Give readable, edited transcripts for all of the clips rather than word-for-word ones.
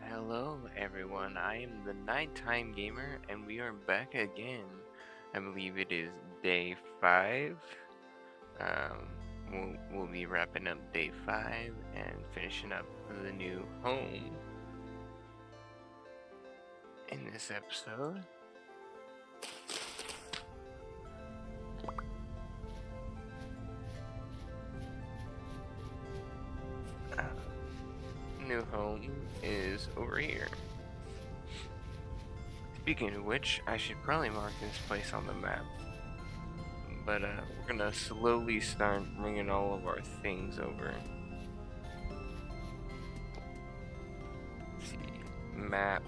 Hello everyone, I am the Nighttime Gamer and we are back again. I believe it is day 5. We'll be wrapping up day 5 and finishing up the new home in this episode. New home is over here. Speaking of which, I should probably mark this place on the map. But we're gonna slowly start bringing all of our things over. Let's see, map.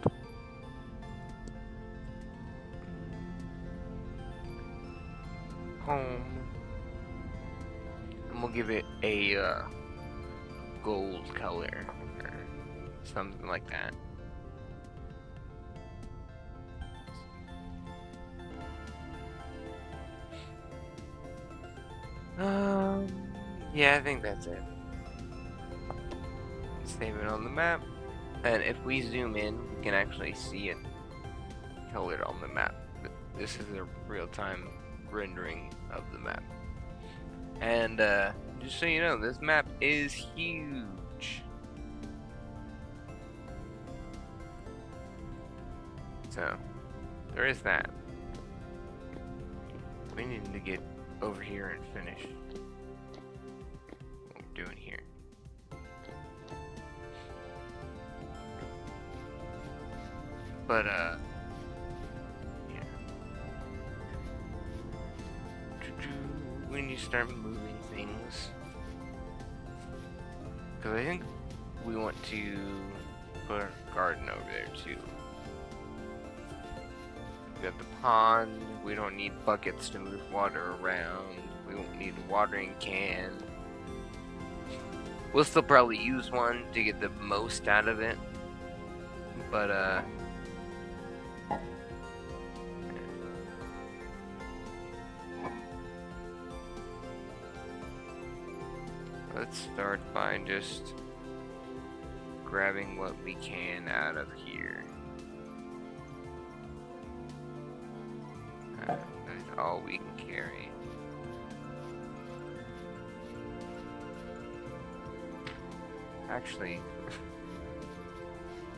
Home. And we'll give it a gold color or something like that. Yeah, I think that's it. Save it on the map, and if we zoom in, we can actually see it colored on the map. This is a real-time rendering of the map. And just so you know, this map is huge. So, there is that. We need to get over here and finish what we're doing here. But, yeah. We need to start moving things. Because I think we want to put a garden over there too. We got the pond. We don't need buckets to move water around. We won't need a watering can. We'll still probably use one to get the most out of it. But, let's start by just grabbing what we can out of here. That's all we can carry. Actually,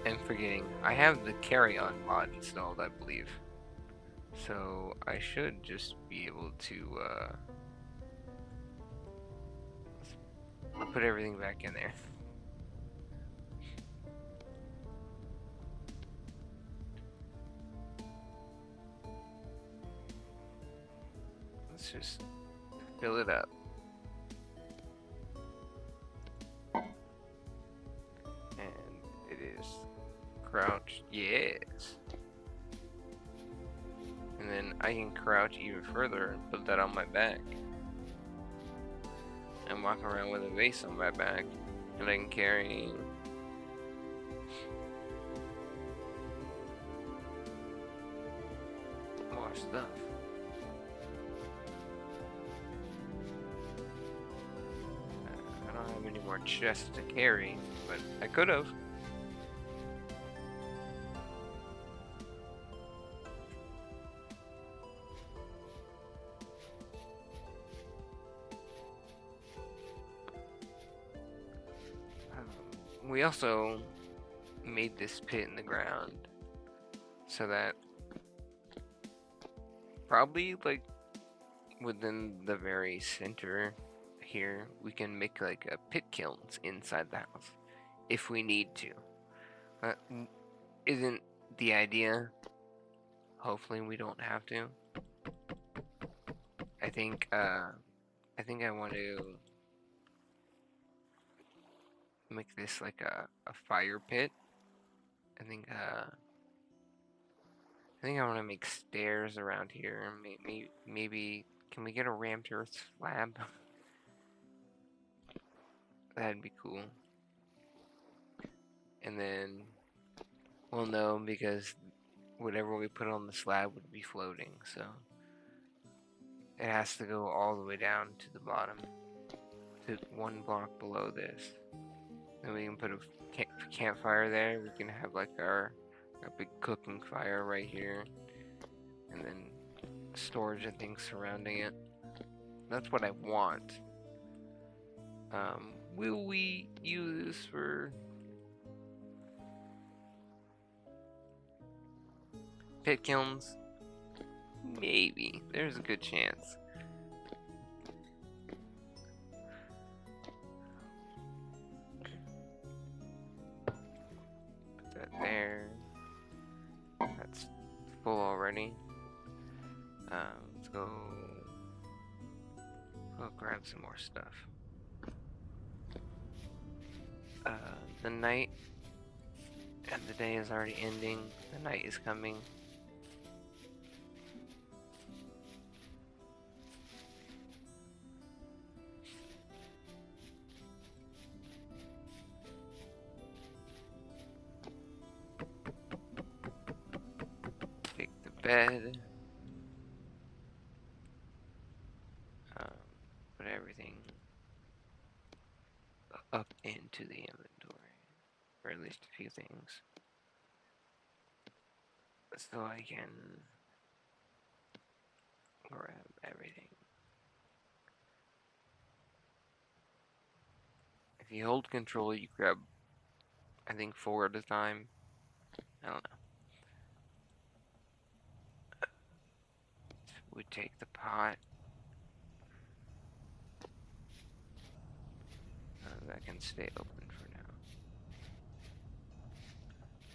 I'm forgetting. I have the carry-on mod installed, I believe. So I should just be able to put everything back in there. Let's just fill it up. And it is crouch, yes. And then I can crouch even further and put that on my back. And walk around with a vase on my back. And I can carry more stuff. I don't have any more chests to carry, but I could have. We also made this pit in the ground so that probably like within the very center here we can make like a pit kilns inside the house if we need to. Isn't the idea? Hopefully we don't have to. I think I want to make this like a fire pit. I think I want to make stairs around here. Maybe can we get a ramped earth slab? That'd be cool. And then we'll know because whatever we put on the slab would be floating, so it has to go all the way down to the bottom, to one block below this. Then we can put a campfire there. We can have like our big cooking fire right here, and then storage and things surrounding it. That's what I want. Will we use this for pit kilns? Maybe. There's a good chance. Put that there. That's full already. Let's go. I'll grab some more stuff. The night and the day is already ending. The night is coming. Take the bed. Put everything up into the inventory, or at least a few things, so I can grab everything. If you hold control, you grab, I think, 4 at a time. I don't know. We take the pot. That can stay open for now.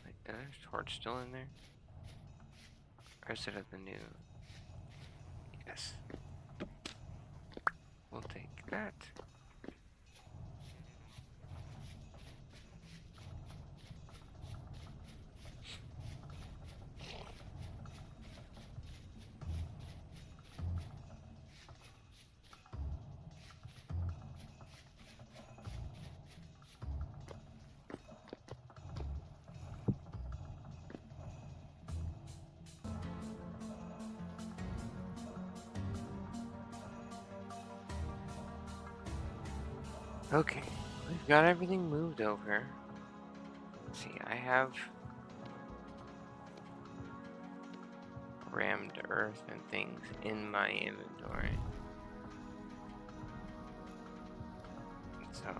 Wait, is there torch still in there? Or is it at the new? Yes. We'll take that. Okay, we've got everything moved over. Let's see, I have rammed earth and things in my inventory. So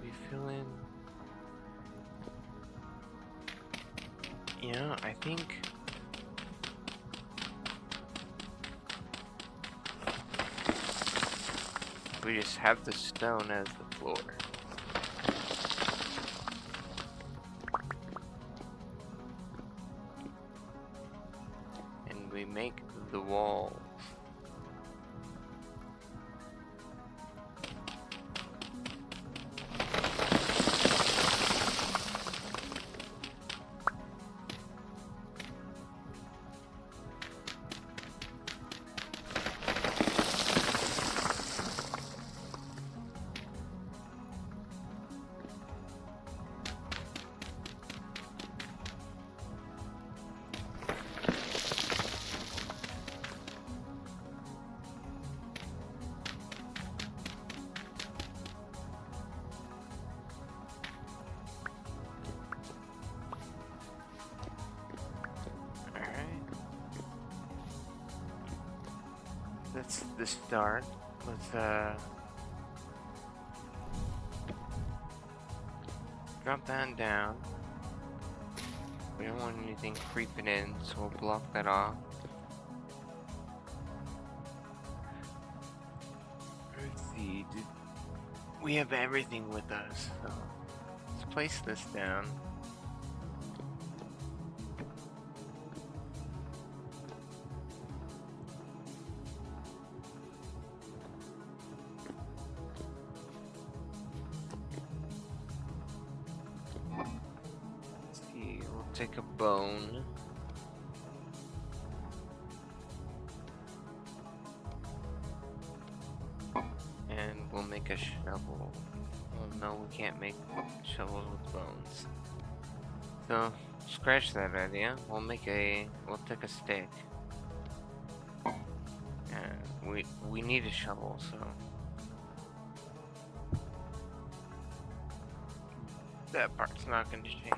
we fill in. Yeah, I think we just have the stone as the floor. And we make the walls. That's the start. Let's drop that down. We don't want anything creeping in, so we'll block that off. Let's see, we have everything with us, so let's place this down. Take a bone. And we'll make a shovel. Oh no, we can't make shovels with bones. So, scratch that idea. We'll take a stick. And we need a shovel, so that part's not going to change.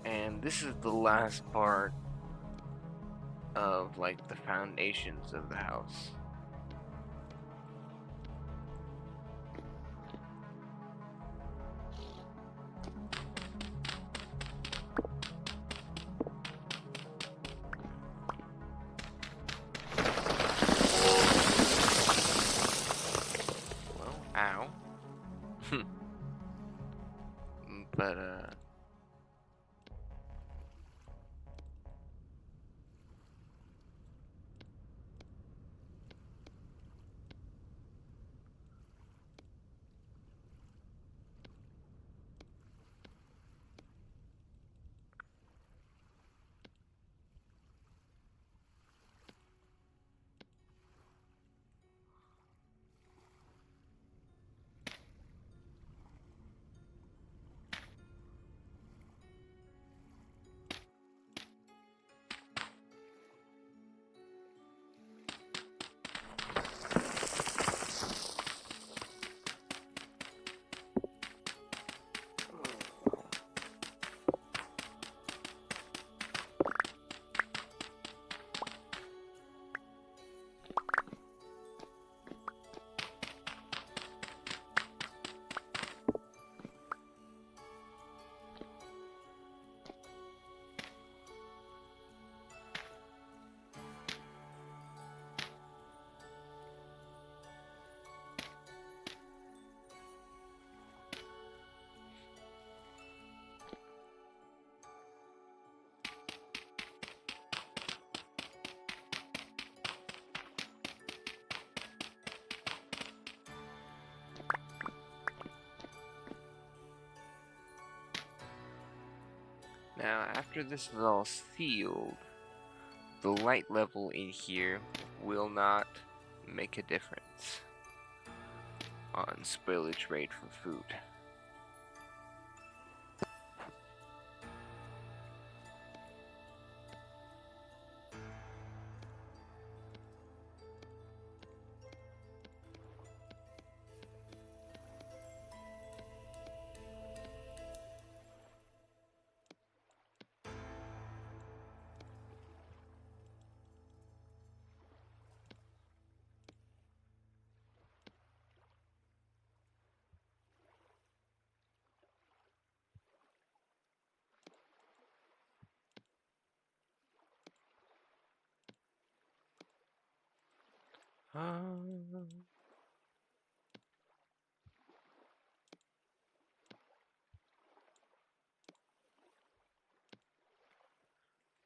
And this is the last part of like the foundations of the house. Well, ow. But now after this is all sealed, the light level in here will not make a difference on spoilage rate for food.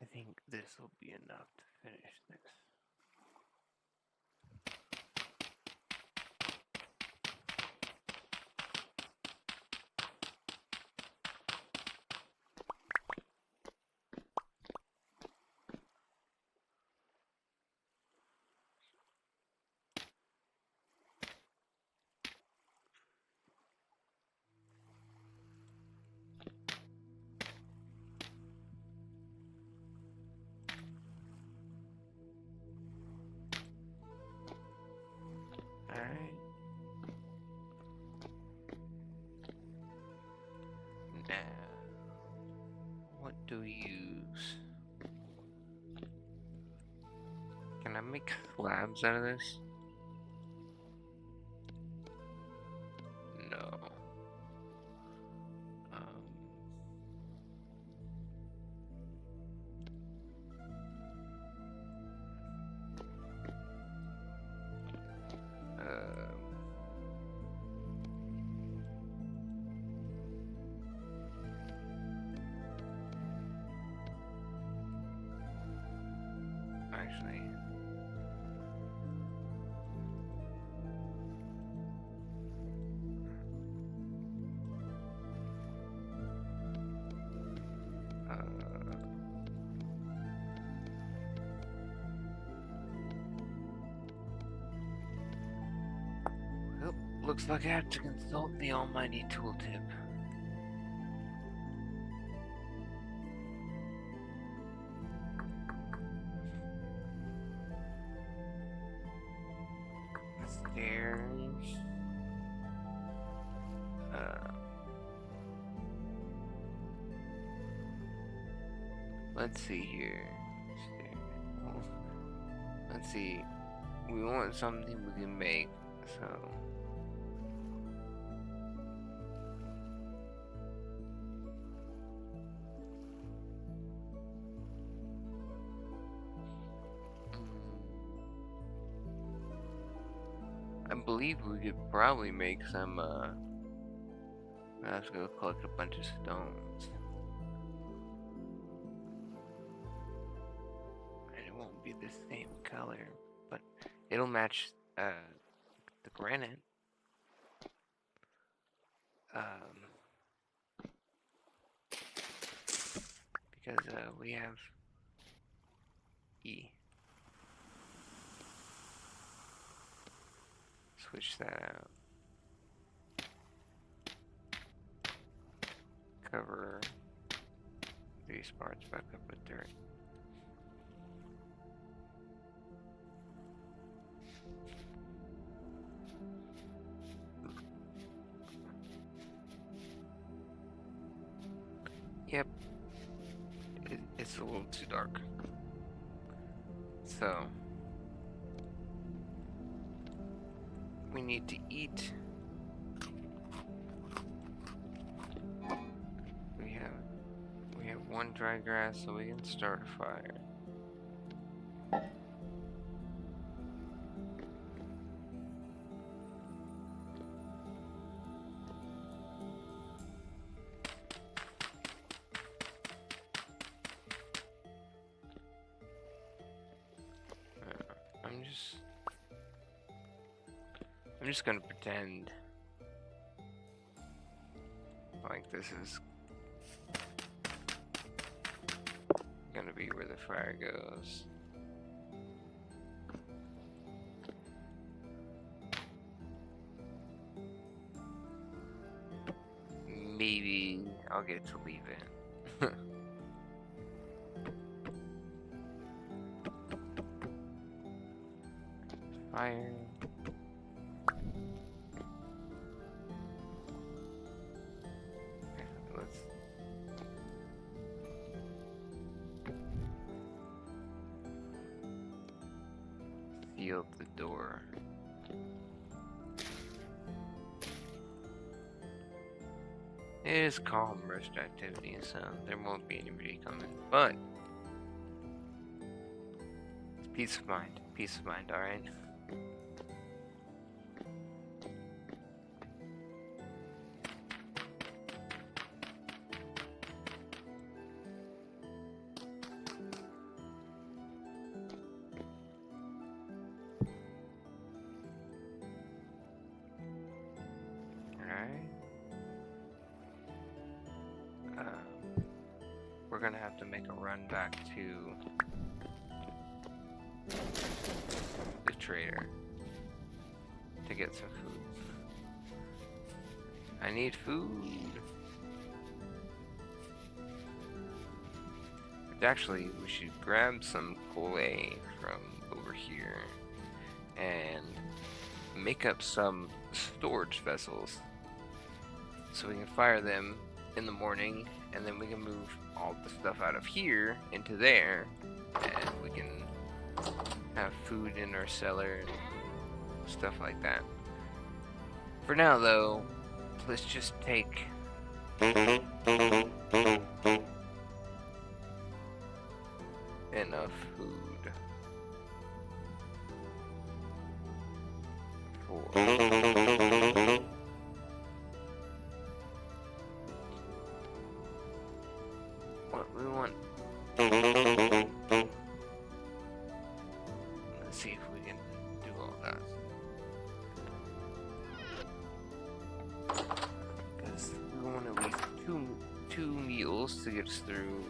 I think this will be enough to finish this. Alright. Now, what do we use? Can I make slabs out of this? No. Actually. looks like I have to consult the almighty tooltip. Stairs. Let's see here. Well, let's see. We want something we can make, so. I believe we could probably make some, I have to go collect a bunch of stones. And it won't be the same color, but it'll match, the granite. Because, we have E. Switch that out. Cover these parts back up with dirt. Yep. It's a little too dark. So we need to eat. We have one dry grass, so we can start a fire. I'm just gonna pretend like this is gonna be where the fire goes. Maybe I'll get to leave it. Fire. Let's seal the door. It is calm rest activity, so there won't be anybody coming, but it's peace of mind, alright? We're gonna have to make a run back to the trader to get some food. I need food. Actually, we should grab some clay from over here and make up some storage vessels so we can fire them in the morning, and then we can move all the stuff out of here into there, and we can have food in our cellar and stuff like that. For now though, let's just take enough food for what we want. Let's see if we can do all that. Because we want at least two meals to get us through.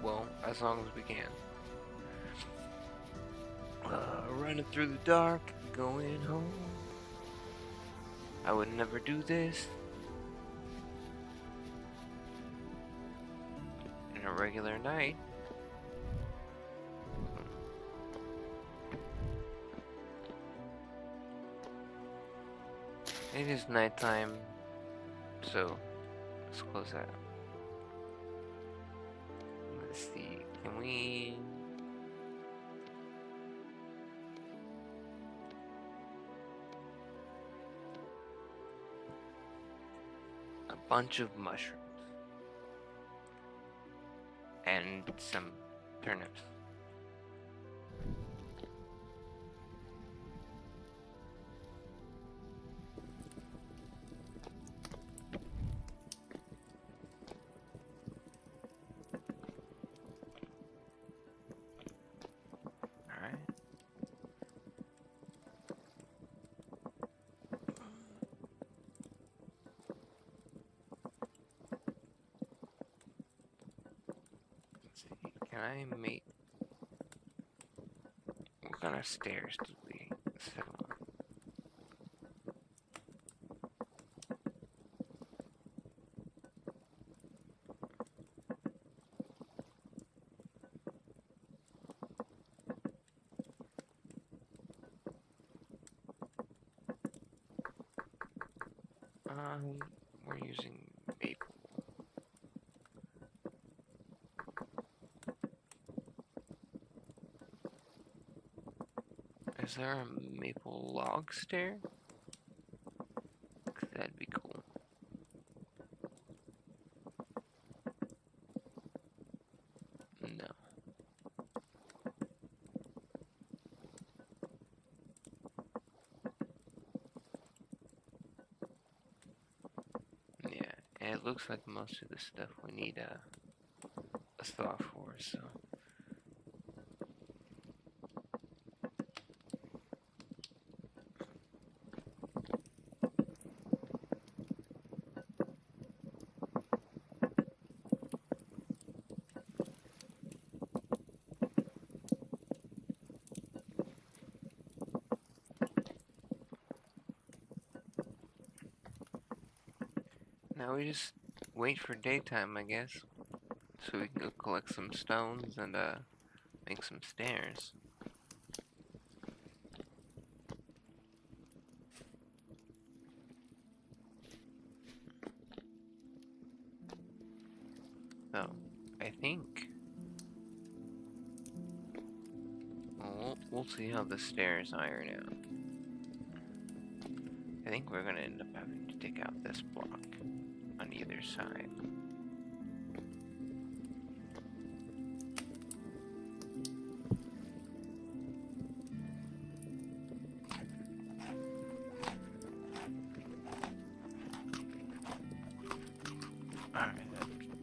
Well, as long as we can. running through the dark, going home. I would never do this in a regular night. It is nighttime, so let's close that. Let's see, can we... A bunch of mushrooms. And some turnips. Alright. Let's see, can I make... What kind of stairs did we settle on? We're using maple. Is there a maple log stair? 'Cause that'd be cool. No. Yeah, and it looks like most of the stuff we need a saw for, so. Now we just wait for daytime, I guess, so we can go collect some stones and make some stairs. So, I think we'll see how the stairs iron out. I think we're gonna end up having to take out this block on either side. Alright,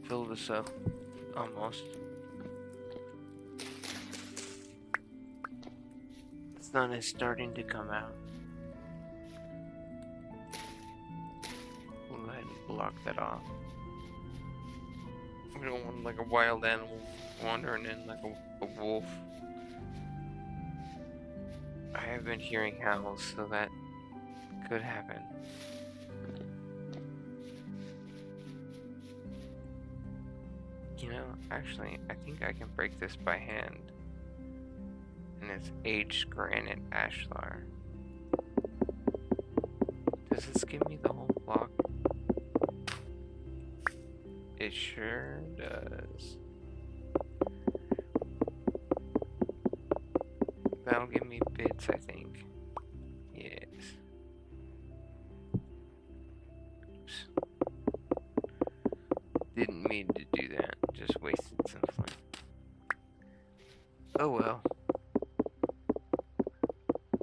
fill this up almost. The sun is starting to come out. We'll go ahead and block that off. We don't want like a wild animal wandering in like a wolf. I have been hearing howls, so that could happen. You know, actually, I think I can break this by hand. And it's aged granite ashlar. Does this give me the whole block? It sure does. That'll give me bits, I think. Yes. Oops. Didn't mean to do that. Just wasted some flint. Oh well.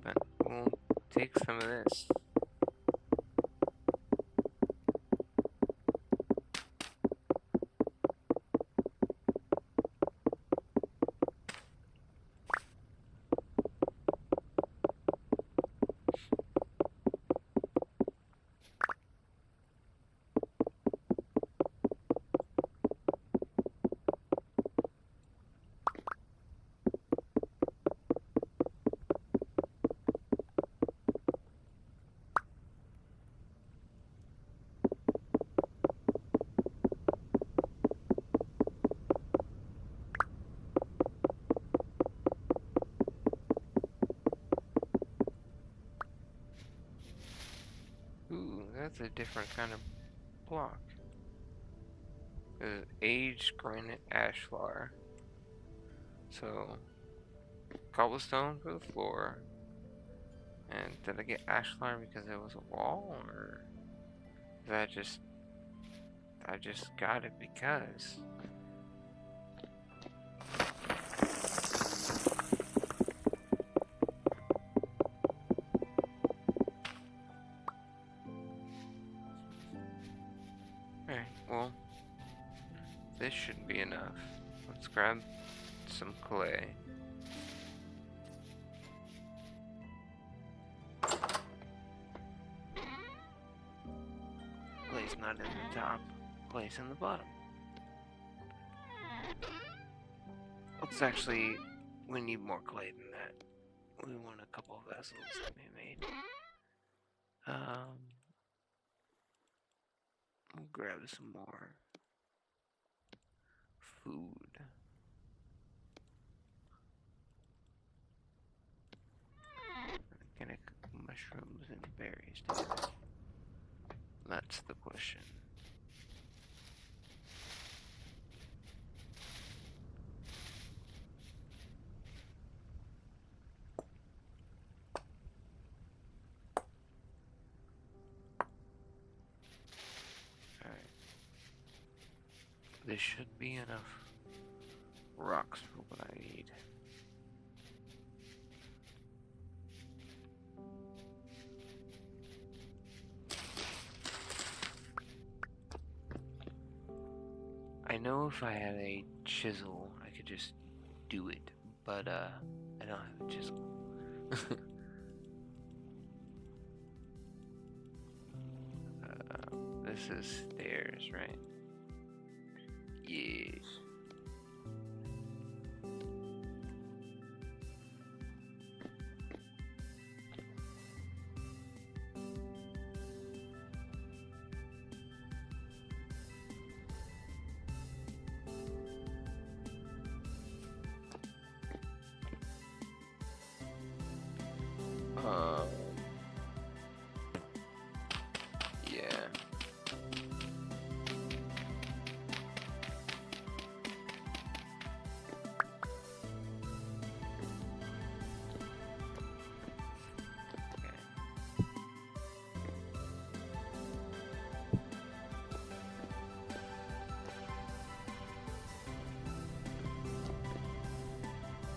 But we'll take some of this. That's a different kind of block. Aged granite ashlar. So, cobblestone for the floor. And did I get ashlar because it was a wall, or is that just I just got it because? Alright, well, this should be enough. Let's grab some clay. Clay's not in the top, clay's in the bottom. Let's actually, we need more clay than that. We want a couple of vessels to be made. We'll grab some more food. Can I cook mushrooms and berries together? That's the question. Alright. This should be enough rocks for what I need. I know if I had a chisel, I could just do it, but I don't have a chisel. This is stairs, right? Yes. Yeah.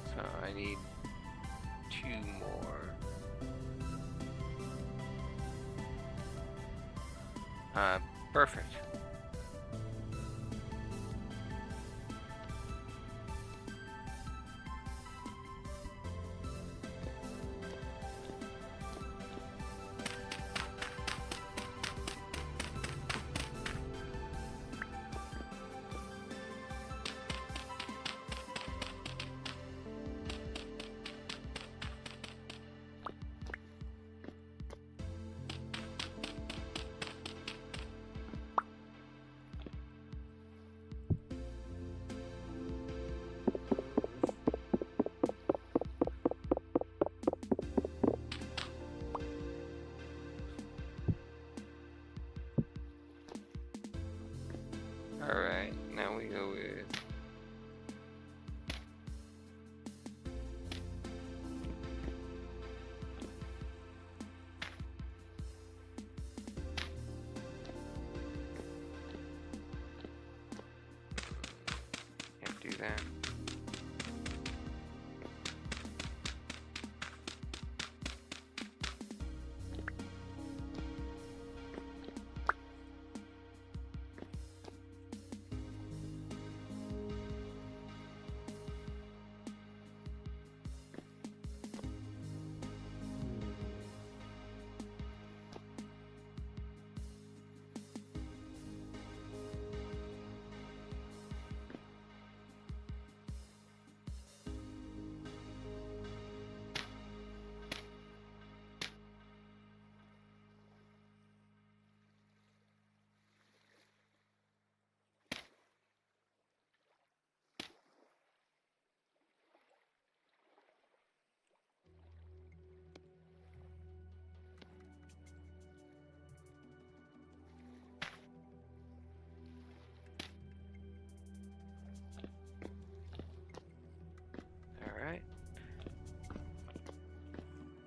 So I need 2 more. Perfect. Alright, now we go with can't do that.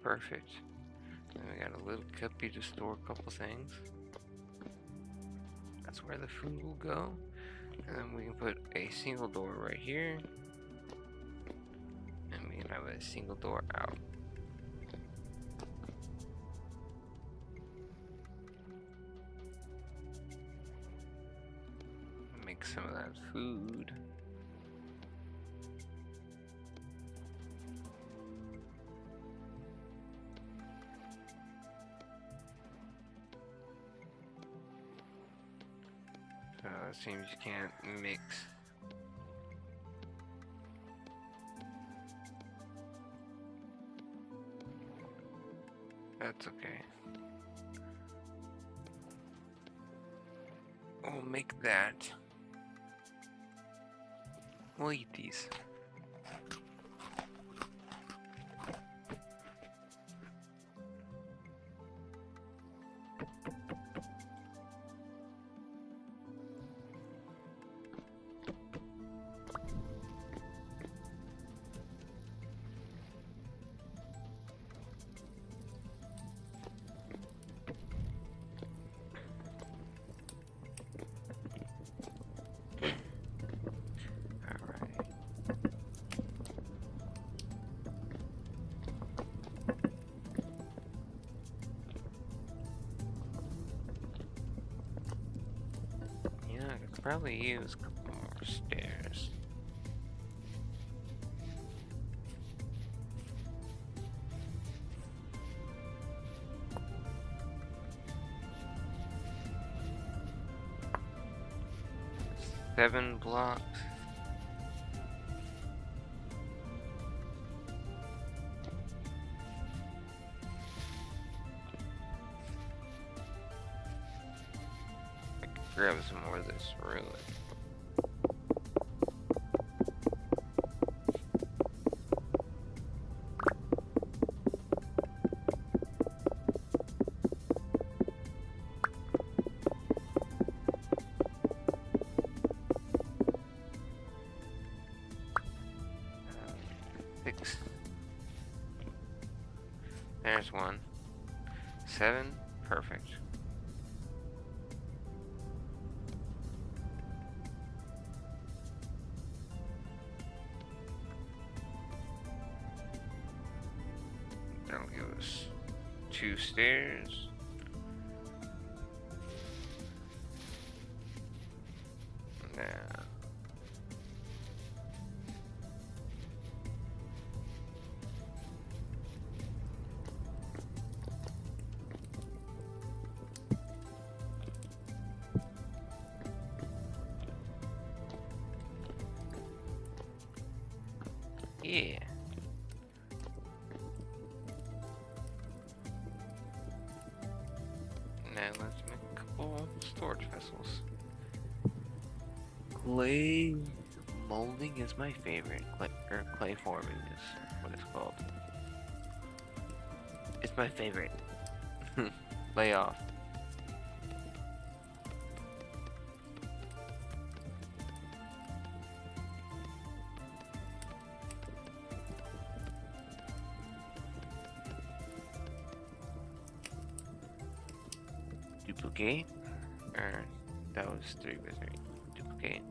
Perfect. And we got a little cuppy to store a couple things. That's where the food will go. And then we can put a single door right here. And we can have a single door out. Make some of that food. So it seems you can't mix. That's okay. We'll make that. We'll eat these. Probably use a couple more stairs. Seven blocks. I could grab some more of this really. Six. There's one. 7. Perfect. That'll give us 2 stairs. Now. Yeah. Now let's make a couple storage vessels. Clay molding is my favorite. Clay forming is what it's called. It's my favorite. Lay off. Duplicate. That was 3 by 3. Duplicate.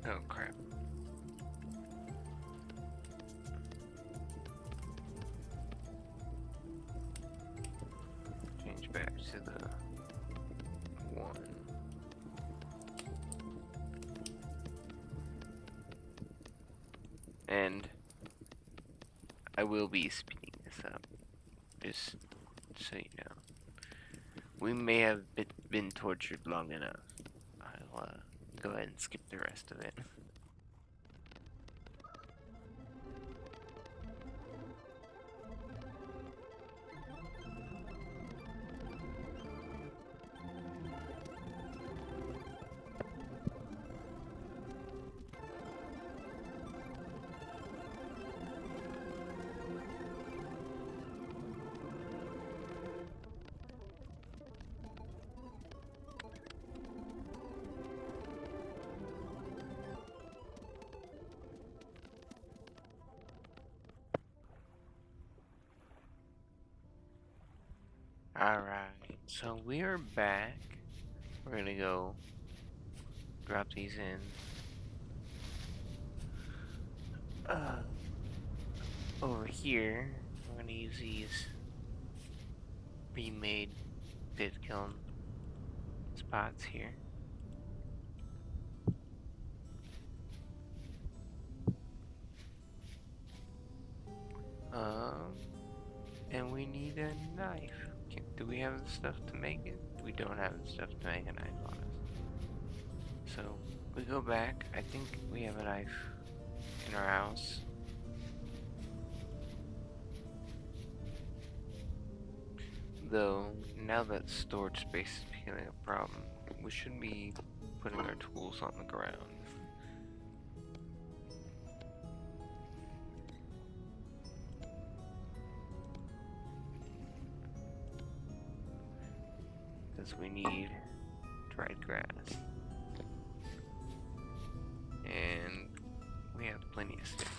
Oh crap. Change back to the 1. And I will be speeding this up, just so you know. We may have been tortured long enough. I'll go ahead and skip the rest of it. Alright, so we are back. We're gonna go drop these in. Over here, we're gonna use these pre-made pit kiln spots here. And we need a knife. Do we have the stuff to make it? We don't have the stuff to make a knife on us. So we go back. I think we have a knife in our house. Though, now that storage space is becoming a problem, we should be putting our tools on the ground. Because we need dried grass. And we have plenty of sticks.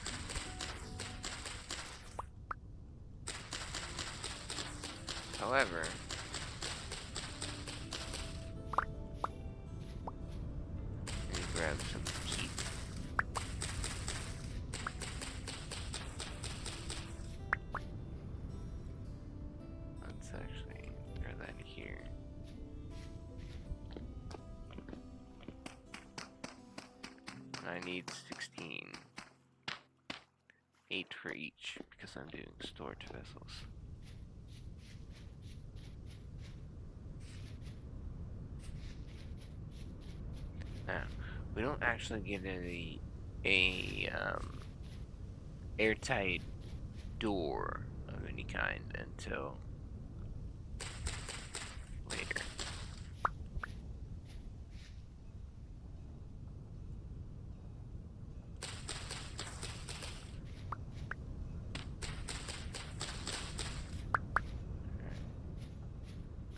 However, let me grab some heat. Let's actually grab that here. I need 16. 8 for each because I'm doing storage vessels. Now, we don't actually get a airtight door of any kind until later.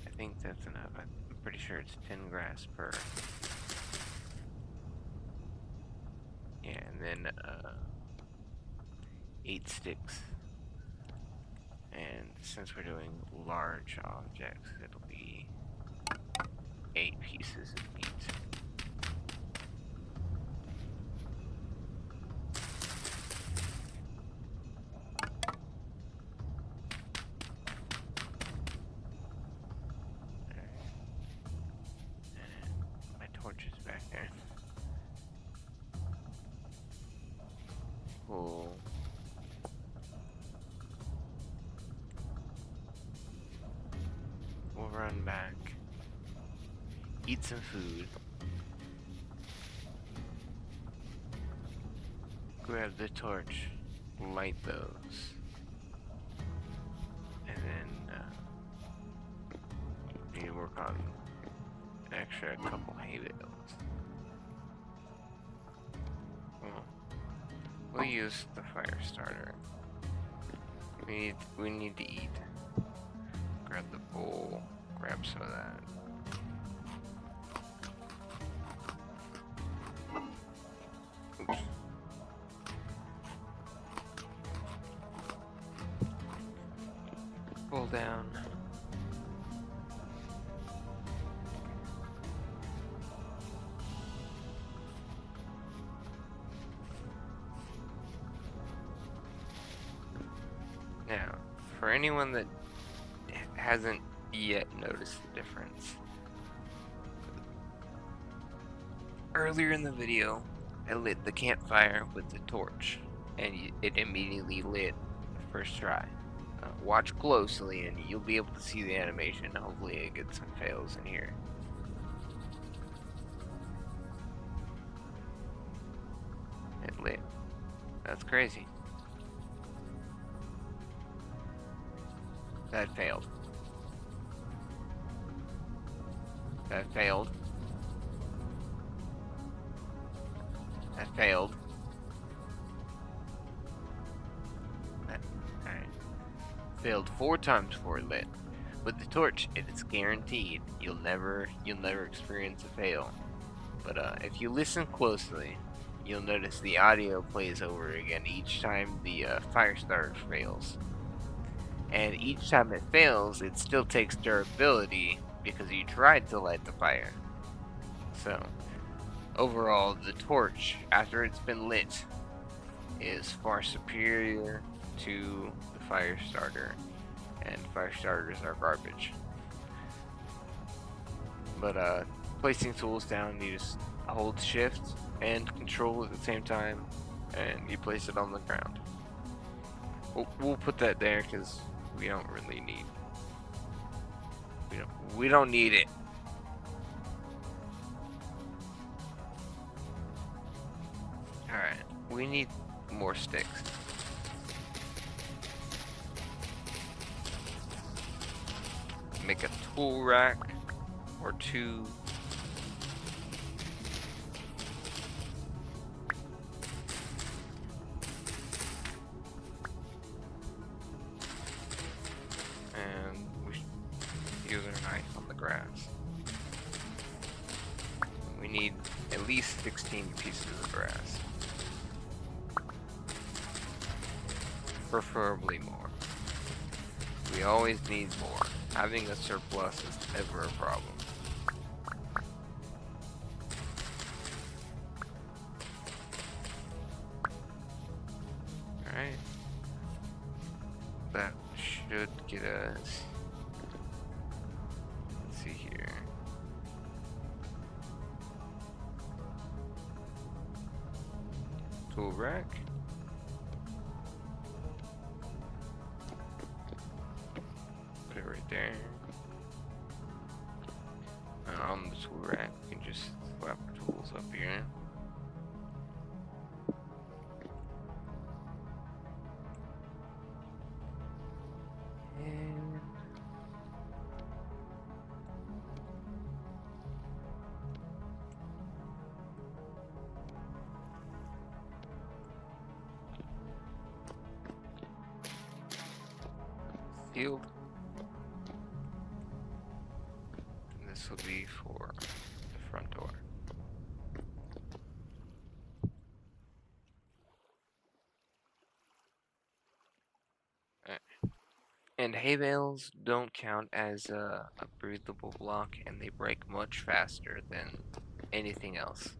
I think that's enough. I'm pretty sure it's 10 grass per. Yeah, and then 8 sticks. And since we're doing large objects, it'll be 8 pieces of meat. My torch is back there. Cool. We'll run back, eat some food, grab the torch, light those, and then need to work on an extra couple hay bales. We'll use the fire starter. We need to eat. Grab the bowl, grab some of that. Oops. Pull down. Now, for anyone that hasn't yet noticed the difference, earlier in the video, I lit the campfire with the torch, and it immediately lit the first try. Watch closely, and you'll be able to see the animation. Hopefully, it gets some fails in here. It lit. That's crazy. That failed. That failed. That failed. Alright. Failed 4 times before it lit. With the torch, it is guaranteed you'll never experience a fail. But if you listen closely, you'll notice the audio plays over again each time the fire starter fails. And each time it fails, it still takes durability because you tried to light the fire. So, overall, the torch, after it's been lit, is far superior to the fire starter, and fire starters are garbage. But placing tools down, you just hold shift and control at the same time, and you place it on the ground. We'll put that there because we don't really need. We don't need it. All right, we need more sticks. Make a tool rack or two. And we should use our knife on the grass. We need at least 16 pieces of grass. Preferably more. We always need more. Having a surplus is never a problem. Alright. That should get us. Let's see here. Tool rack. Put it right there. And on the tool rack, we can just slap our tools up here. And sealed. And this will be for the front door. And hay bales don't count as a breathable block, and they break much faster than anything else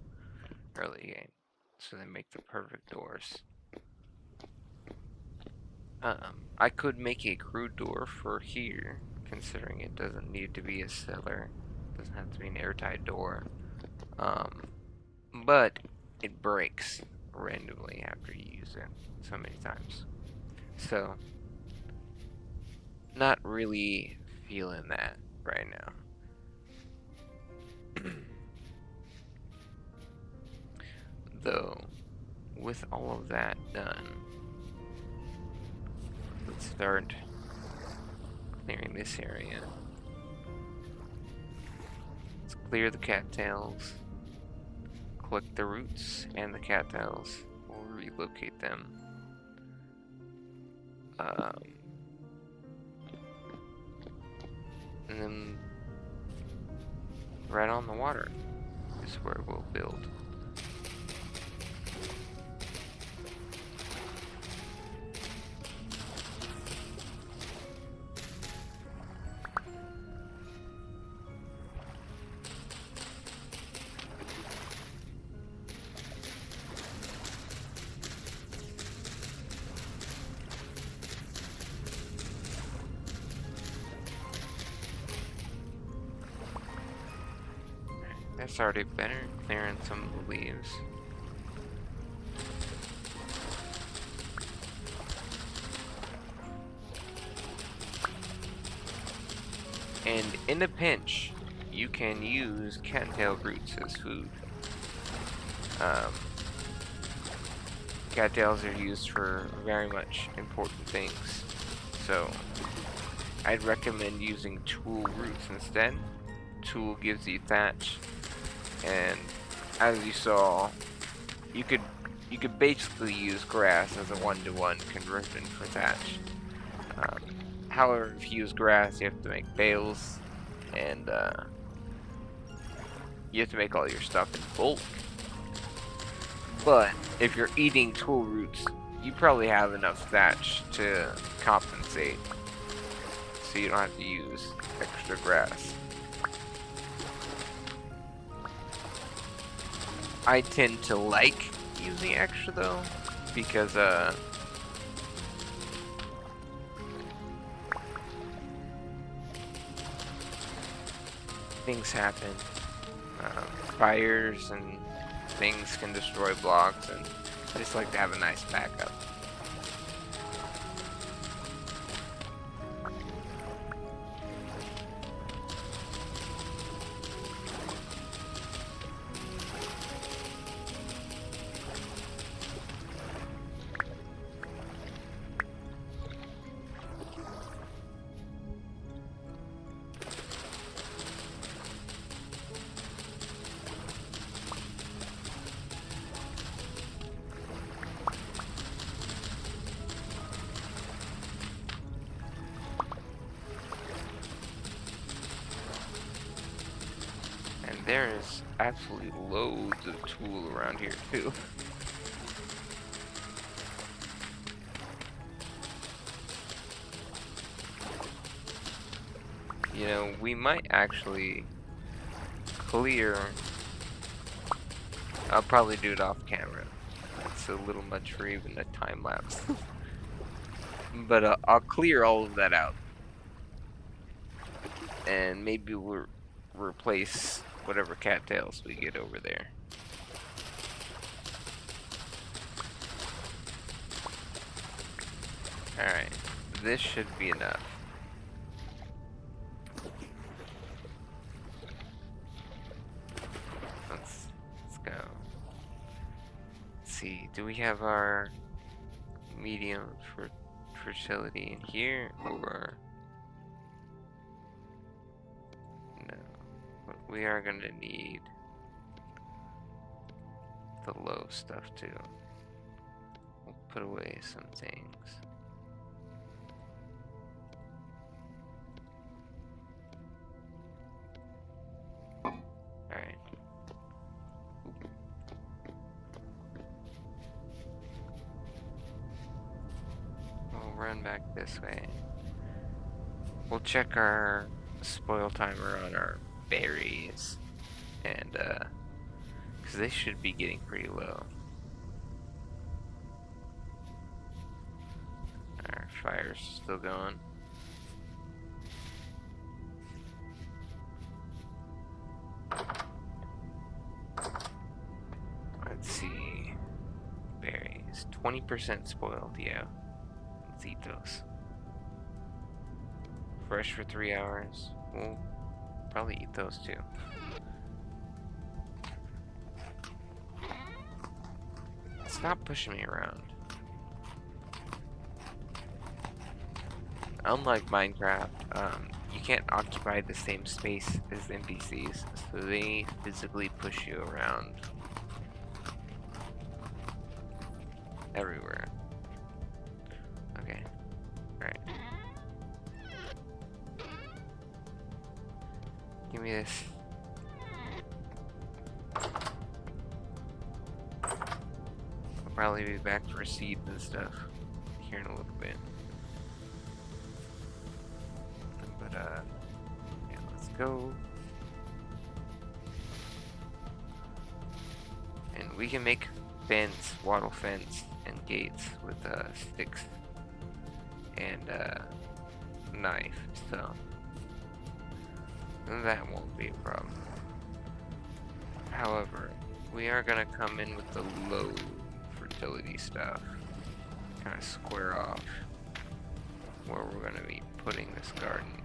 early game. So they make the perfect doors. I could make a crude door for here, considering it doesn't need to be a cellar. It doesn't have to be an airtight door. But it breaks randomly after you use it so many times. So, not really feeling that right now. Though, with all of that done, let's start clearing this area. Let's clear the cattails, collect the roots and the cattails. We'll relocate them. And then right on the water is where we'll build. That's already better, clearing some of the leaves. And in a pinch, you can use cattail roots as food. Cattails are used for very much important things, so I'd recommend using tool roots instead. Tool gives you thatch, and as you saw, you could basically use grass as a one-to-one conversion for thatch. However, if you use grass, you have to make bales, and you have to make all your stuff in bulk. But if you're eating tool roots, you probably have enough thatch to compensate. so you don't have to use extra grass. I tend to like using extra though, because things happen. Fires and things can destroy blocks, and I just like to have a nice backup. There is absolutely loads of tool around here too. You know, we might actually clear. I'll probably do it off camera. It's a little much for even a time lapse. But I'll clear all of that out. And maybe we'll replace whatever cattails we get over there. Alright, this should be enough. Let's go. Let's see, do we have our medium for fertility in here, or no? But we are gonna need the low stuff too. We'll put away some things. Alright. We'll run back this way. We'll check our spoil timer on our berries, and because they should be getting pretty low. Our fire's still going. Let's see. Berries. 20% spoiled, yeah. Let's eat those. Fresh for 3 hours. We'll probably eat those too. Stop pushing me around. Unlike Minecraft, you can't occupy the same space as NPCs, so they physically push you around everywhere. Okay, alright. Give me this. I'll probably be back for seeds and stuff here in a little bit. But yeah, let's go. And we can make fence, wattle fence, and gates with sticks and knife, so that won't be a problem. However, we are gonna come in with the low fertility stuff, kind of square off where we're gonna be putting this garden.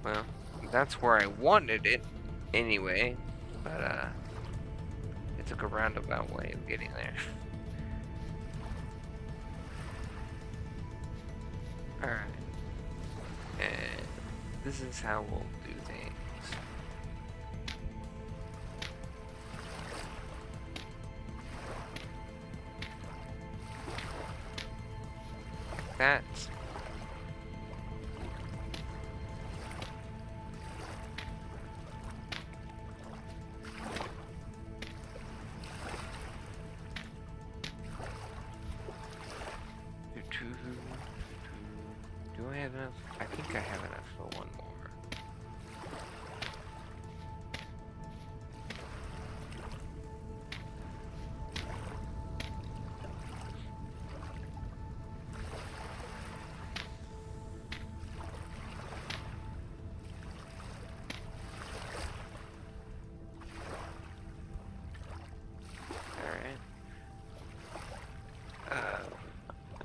Well, that's where I wanted it anyway, but it took a roundabout way of getting there. Alright, and this is how we'll do things. That. Do I have enough? I think I have enough for one more. Alright.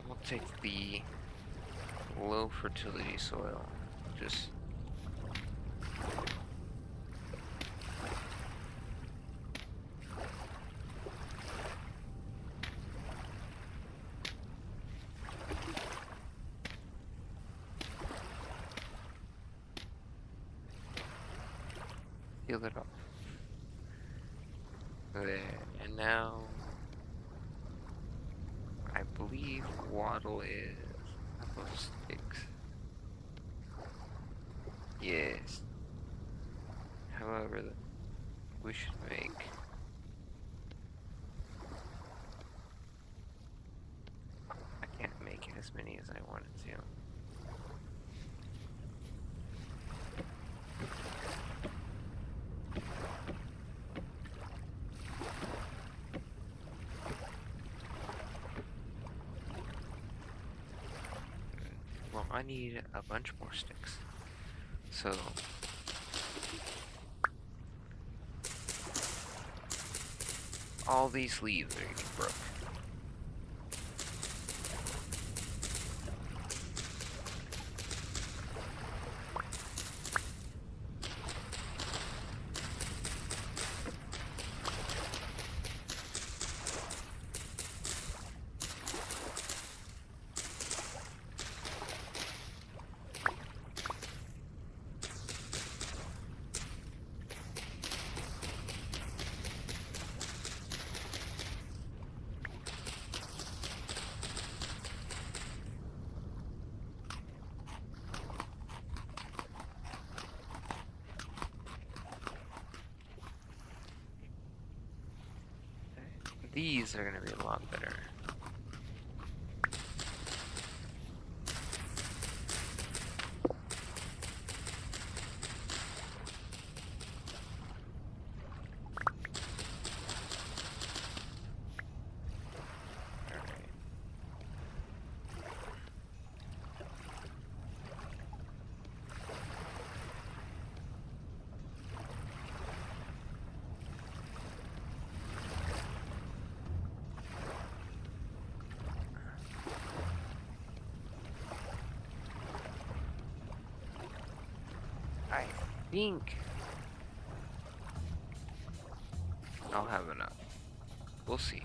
We'll take the low fertility soil. Just heal it off. There, and now I believe waddle is apple sticks. Yes. However, we should make I can't make as many as I wanted to. Well, I need a bunch more sticks. So all these leaves are getting broke. These are gonna be a lot better. I think I'll have enough. We'll see.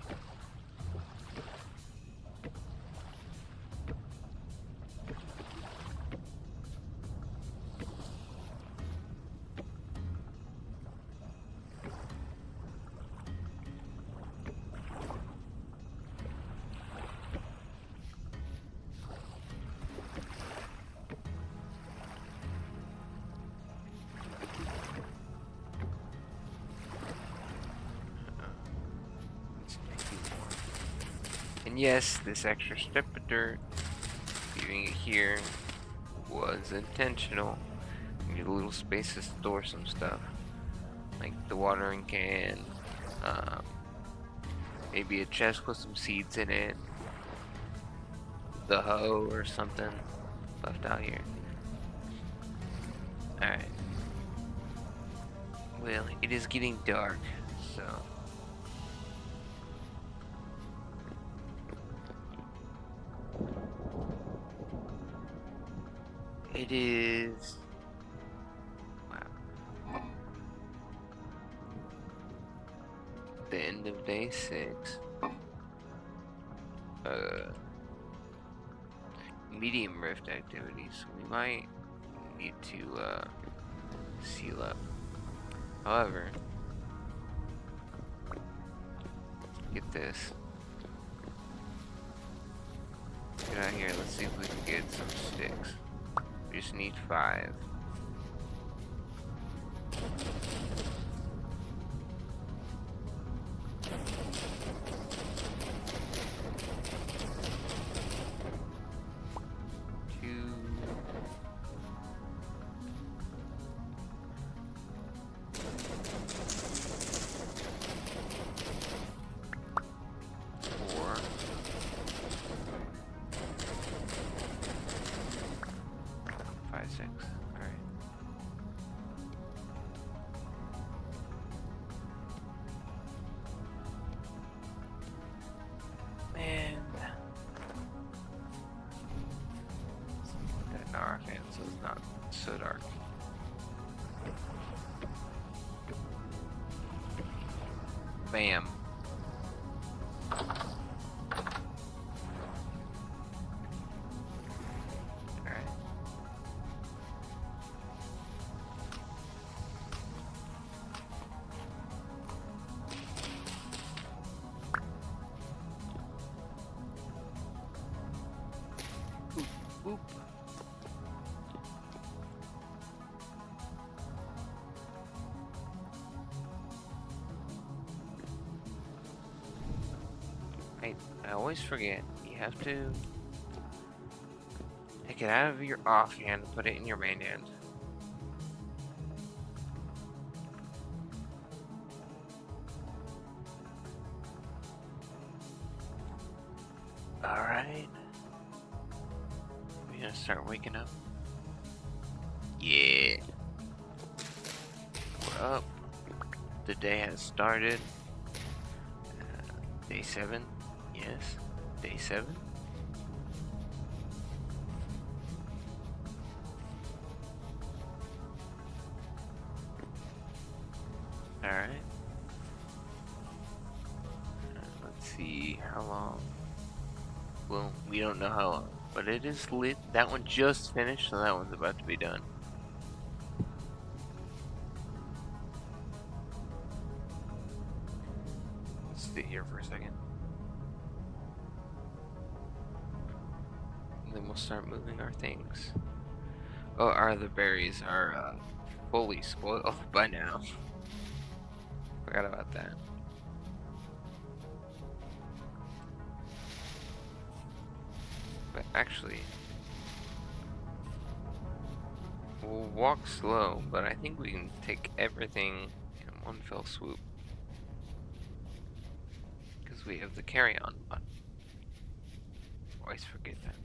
And yes, this extra strip of dirt, leaving it here, was intentional. We need a little space to store some stuff, like the watering can, maybe a chest with some seeds in it, the hoe or something left out here. Alright. Well, it is getting dark, so it is. Wow. The end of day 6. Medium rift activities. We might need to seal up. However, get this. Get out here. Let's see if we can get some sticks. We just need 5. Two. so it's not so dark. Bam. Alright. Boop. I always forget. You have to take it out of your offhand and put it in your main hand. Alright. We're gonna start waking up. Yeah. We're up. The day has started. Day 7. Yes. Day 7. Alright. Let's see how long. Well, we don't know how long, but it is lit. That one just finished, so that one's about to be done. Let's sit here for a second. And then we'll start moving our things. Oh, the berries are fully spoiled by now. Forgot about that. But actually, we'll walk slow, but I think we can take everything in one fell swoop. Because we have the carry-on button. Always forget that.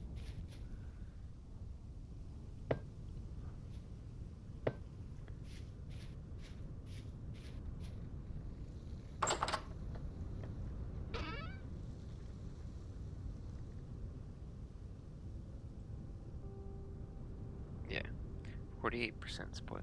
Yeah, 48% spoiled.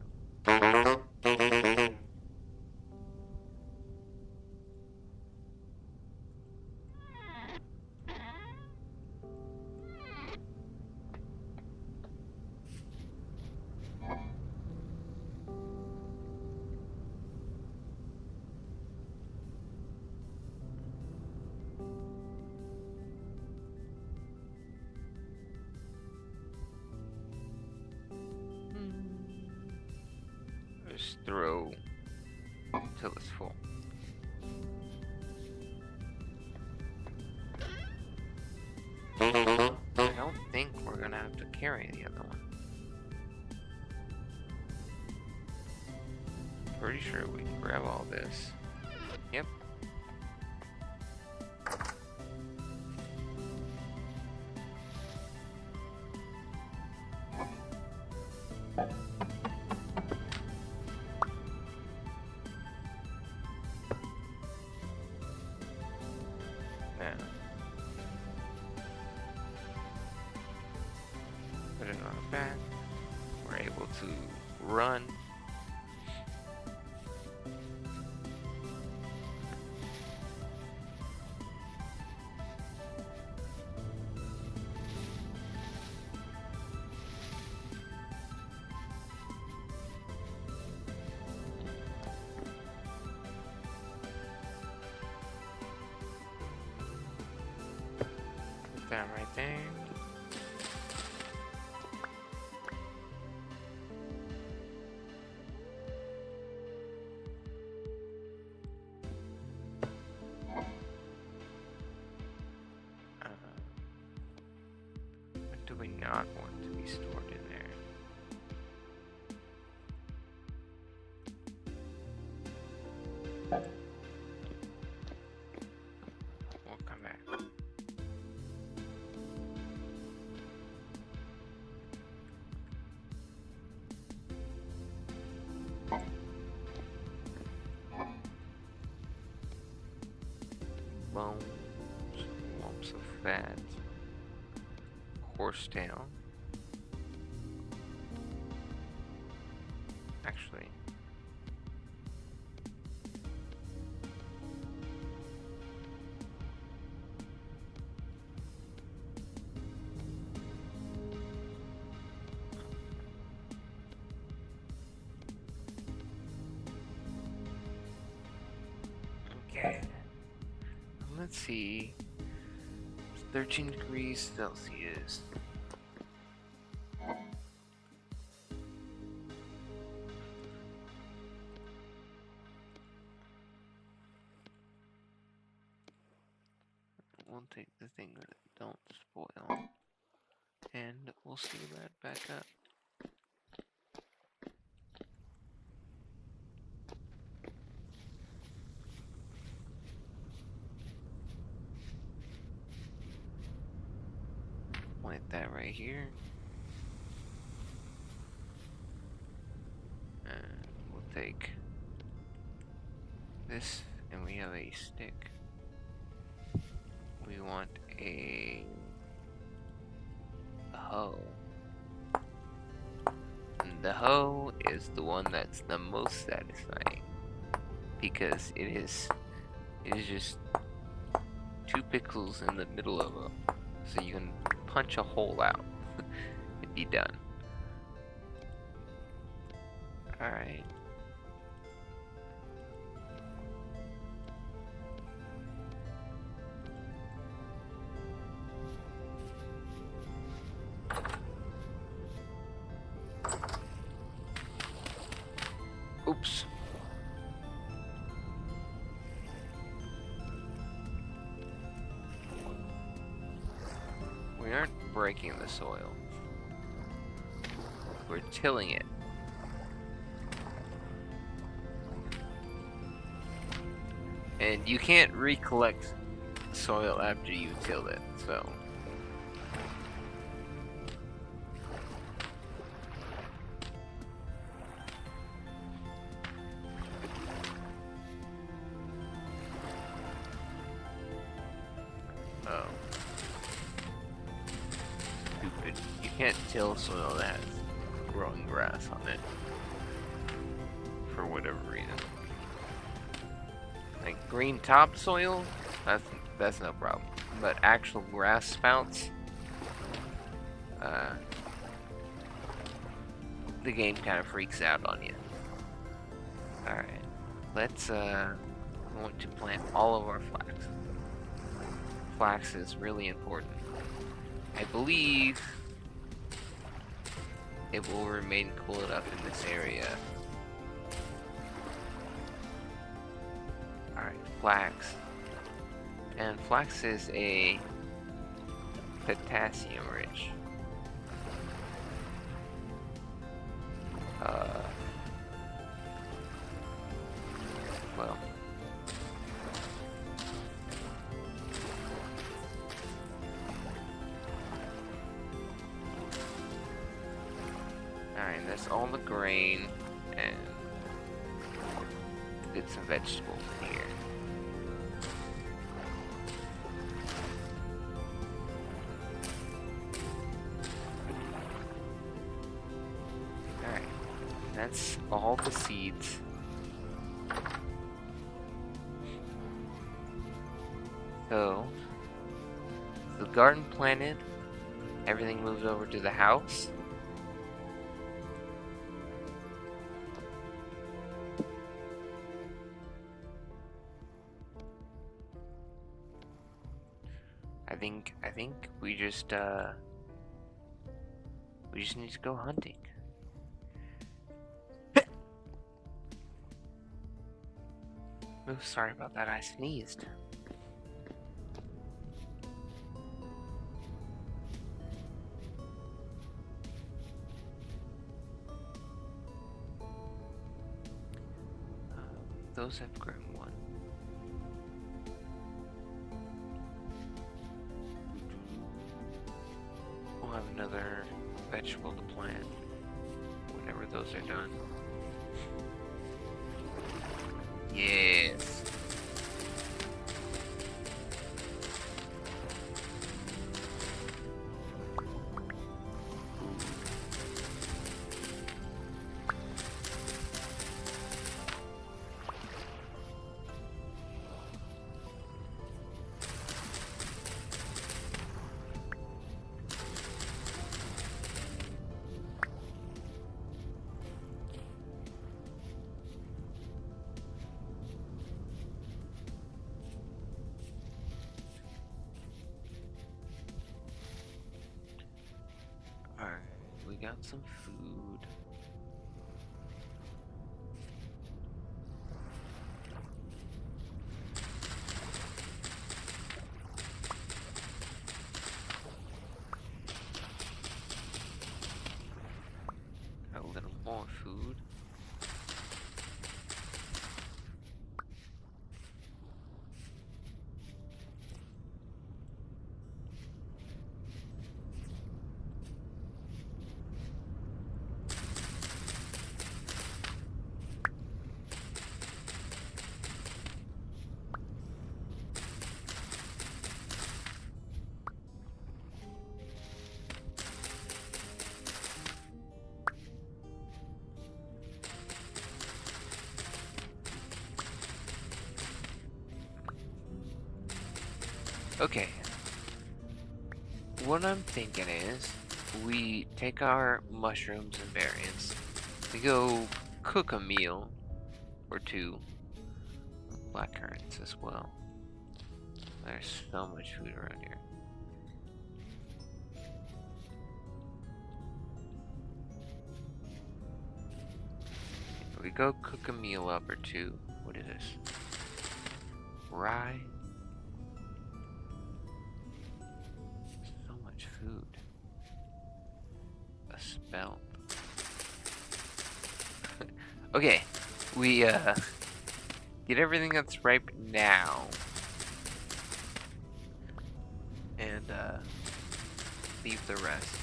Just throw till it's full. I don't think we're gonna have to carry the other one. Pretty sure we can grab all this. Yep. Now, put it on our back. We're able to run. Put that right there. What do we not want to be stored in there? We'll come back. Bones, lumps of fat, horse tail, actually. Okay. Let's see. 13 degrees Celsius. We'll take the things that don't spoil. And we'll seal that back up. Plant that right here. And we'll take this, and we have a stick. We want a hoe. And the hoe is the one that's the most satisfying because it is just 2 pixels in the middle of them, so you can punch a hole out and be done. Alright. Oops. We aren't breaking the soil. We're tilling it. And you can't recollect soil after you tilled it, so. Oh. Stupid. You can't till soil that has growing grass on it. For whatever reason. Like green topsoil, that's no problem. But actual grass spouts, the game kind of freaks out on you. Alright, let's we want to plant all of our flax. Flax is really important. I believe it will remain cool enough in this area. Alright, flax. And flax is a potassium rich. Well. Alright, that's all the grain, and get some vegetables in here. Alright, that's all the seeds. So, the garden planted, everything moves over to the house. I think we just need to go hunting. Oh, sorry about that, I sneezed. Those have grown one. We'll have another vegetable to plant whenever those are done. Yes. got some food. Got a little more food. Okay. What I'm thinking is we take our mushrooms and berries, we go cook a meal or two, blackcurrants as well. There's so much food around here. We go cook a meal up or two. What is this? Rye. So much food. A spell. Okay, we get everything that's ripe now, and leave the rest.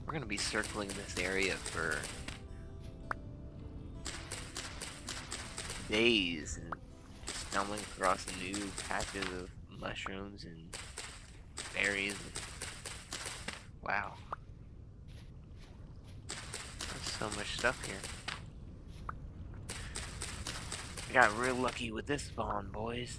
We're gonna be circling this area for days and stumbling across new patches of mushrooms and berries. Wow. There's so much stuff here. I got real lucky with this spawn, boys.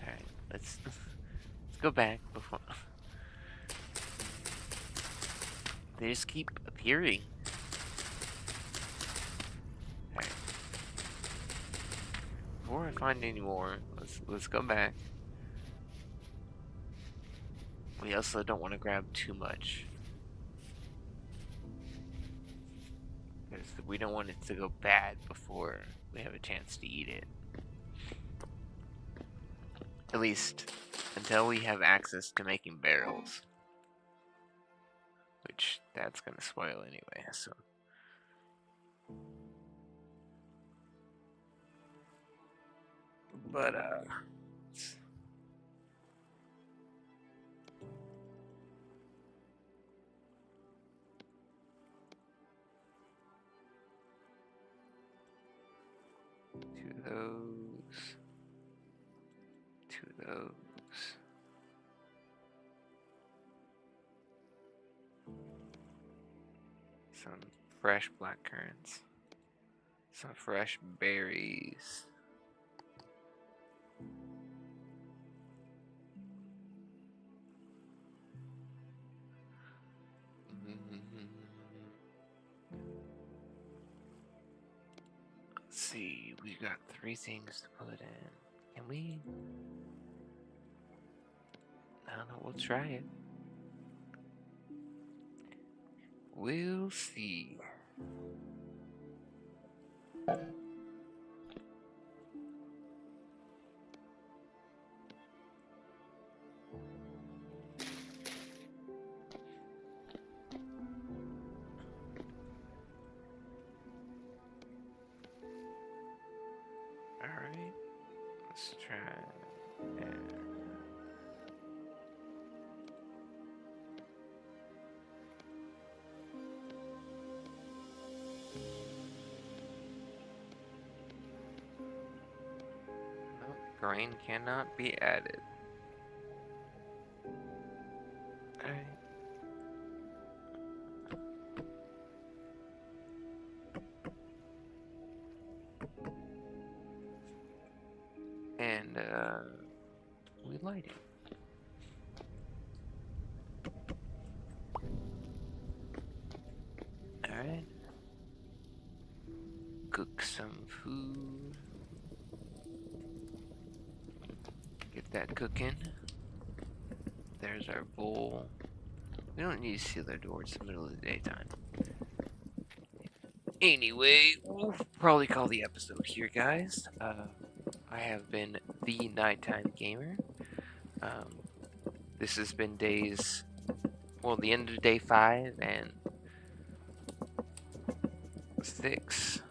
Alright, let's go back before they just keep appearing. Alright. Before I find any more, let's go back. We also don't want to grab too much, because we don't want it to go bad before we have a chance to eat it. At least until we have access to making barrels, which that's gonna spoil anyway, so. But to those. Some fresh blackcurrants. Some fresh berries. Let's see, we got 3 things to put in. Can we? I don't know, we'll try it. We'll see. Alright, let's try there. Nope, grain cannot be added. Alright. And we light it. Alright. Cook some food. get that cooking. There's our bowl. We don't need to seal our door. It's the middle of the daytime. Anyway, we'll probably call the episode here, guys. I have been the Nighttime Gamer. This has been the end of day 5 and 6.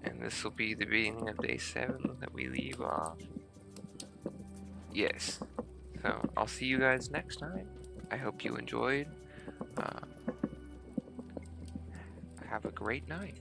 And this will be the beginning of day 7 that we leave off. Yes. So, I'll see you guys next time. I hope you enjoyed. Have a great night.